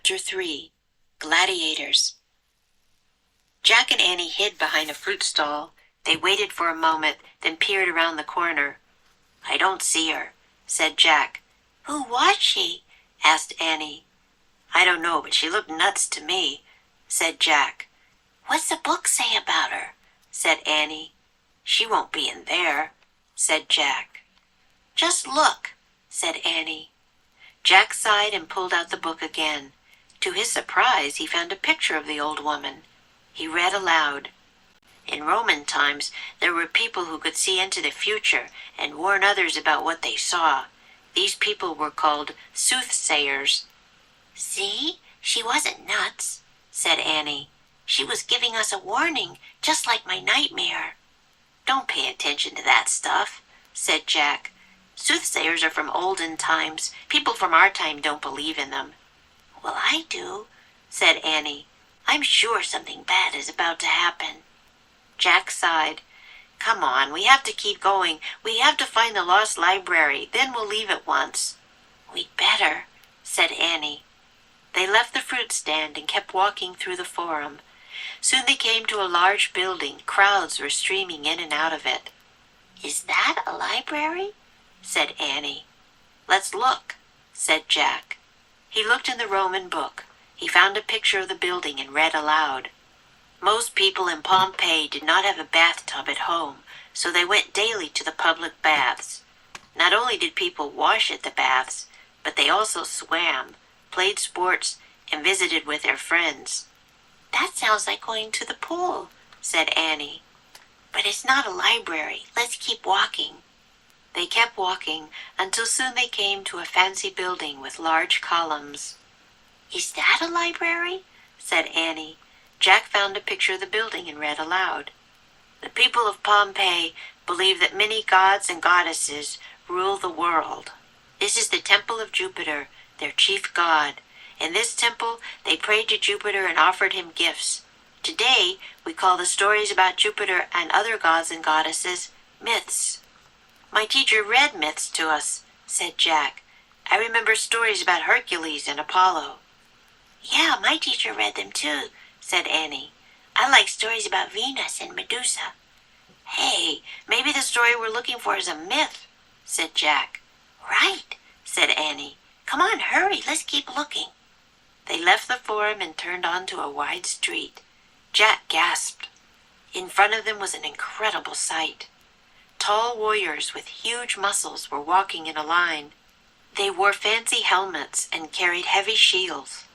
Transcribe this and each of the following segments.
Chapter 3 Gladiators. Jack and Annie hid behind a fruit stall. They waited for a moment, then peered around the corner. "I don't see her," said Jack. "Who was she?" asked Annie. "I don't know, but she looked nuts to me," said Jack. "What's the book say about her?" said Annie. "She won't be in there," said Jack. "Just look," said Annie. Jack sighed and pulled out the book again. To his surprise, he found a picture of the old woman. He read aloud. In Roman times, there were people who could see into the future and warn others about what they saw. These people were called soothsayers. "See, she wasn't nuts," said Annie. "She was giving us a warning, just like my nightmare." "Don't pay attention to that stuff," said Jack. "Soothsayers are from olden times. People from our time don't believe in them." "Well, I do," said Annie. "I'm sure something bad is about to happen." Jack sighed. "Come on, we have to keep going. We have to find the lost library. Then we'll leave at once." "We'd better," said Annie. They left the fruit stand and kept walking through the forum. Soon they came to a large building. Crowds were streaming in and out of it. "Is that a library?" said Annie. "Let's look," said Jack. He looked in the Roman book. He found a picture of the building and read aloud. Most people in Pompeii did not have a bathtub at home, so they went daily to the public baths. Not only did people wash at the baths, but they also swam, played sports, and visited with their friends. "That sounds like going to the pool," said Annie. "But it's not a library. Let's keep walking." They kept walking until soon they came to a fancy building with large columns. "Is that a library?" said Annie. Jack found a picture of the building and read aloud. "The people of Pompeii believe that many gods and goddesses rule the world. This is the temple of Jupiter, their chief god. In this temple, they prayed to Jupiter and offered him gifts. Today, we call the stories about Jupiter and other gods and goddesses myths." "My teacher read myths to us," said Jack. "I remember stories about Hercules and Apollo." "Yeah, my teacher read them too," said Annie. "I like stories about Venus and Medusa." "Hey, maybe the story we're looking for is a myth," said Jack. "Right," said Annie. "Come on, hurry, let's keep looking." They left the forum and turned onto a wide street. Jack gasped. In front of them was an incredible sight. Tall warriors with huge muscles were walking in a line. They wore fancy helmets and carried heavy shields.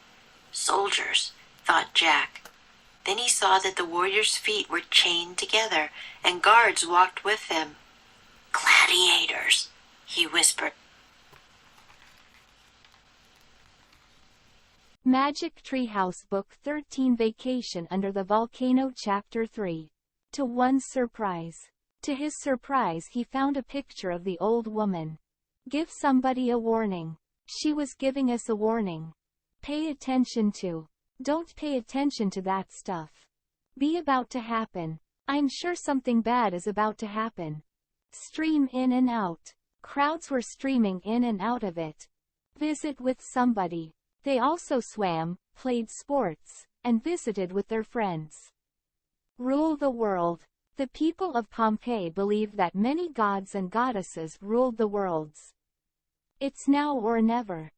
"Soldiers," thought Jack. Then he saw that the warriors' feet were chained together and guards walked with them. "Gladiators," he whispered. ㅅ매직트리하우스 Book 13 Vacation Under the Volcano Chapter 3. To one's surprise. To his surprise, he found a picture of the old woman. Give somebody a warning. She was giving us a warning. Pay attention to. Don't pay attention to that stuff. Be about to happen. I'm sure something bad is about to happen. Stream in and out. Crowds were streaming in and out of it. Visit with somebody. They also swam, played sports, and visited with their friends. Rule the world. The people of Pompeii believed that many gods and goddesses ruled the worlds. It's now or never.